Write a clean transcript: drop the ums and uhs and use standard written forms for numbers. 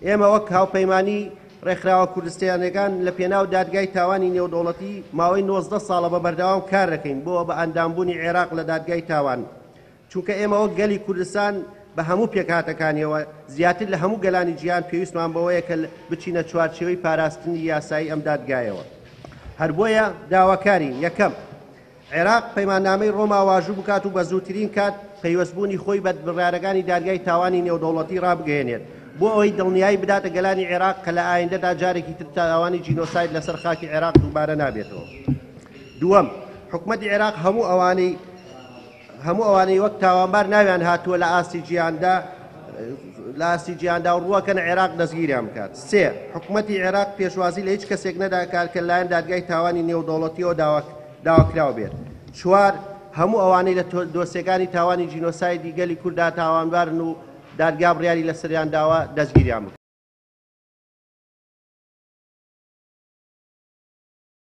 ئێمە وەک هاوپەیمانی ڕێکخراوە کوردستانیەکان لە پێناو دادگای تاوانی نێودەوڵەتی ماوەی 19 ساڵە بە بەردەوام کار دەکەین بۆ بە ئەندامبوونی عێراق لە دادگای تاوان، چونکە ئێمە وەک گەلی کوردستان بە هەموو پێکهاتەکانیەوە زیاتر لە هەموو گەلانی جیهان پێویستمان بەوەیە کە بچینە چوارچێوەی پاراستنی یاسایی ئەم دادگایەوە. هەر بۆیە داواکارین: یەکەم، عێراق پەیماننامەی ڕۆما واژوو بکات و بە زووترین کات پەیوەستبوونی خۆی بە بڕیارەکانی دادگای تاوانی نێودەوڵەتی ڕابگەێنێت بۆ ئەوەی دڵنیایی بداتە گەلانی عێراق کە لە ئایندەدا جارێکی تر تاوانی جینۆساید لەسەر خاکی عێراق دووبارە نابێتەوە. دووەم، حکوومەتی عێراق هەموو ئەوانەی وەک تاوانبار ناویان هاتووە لە ئاستی جیهاندا و ڕووەکەن عێراق دەستگیریان بکات. سێ، حکوومەتی عێراق پێشوازی لە هیچ کەسێک نەداکات کە لایەن دادگای تاوانی نێودەوڵەتیەوە داواکراوە بێت. چوار، هەموو ئەوانەی لە دۆسیەکانی تاوانی جینۆسایدی گەلی کووردا تاوانبارن و دادگا بڕیاری لەسەریان داوە دەستگیریان بکات.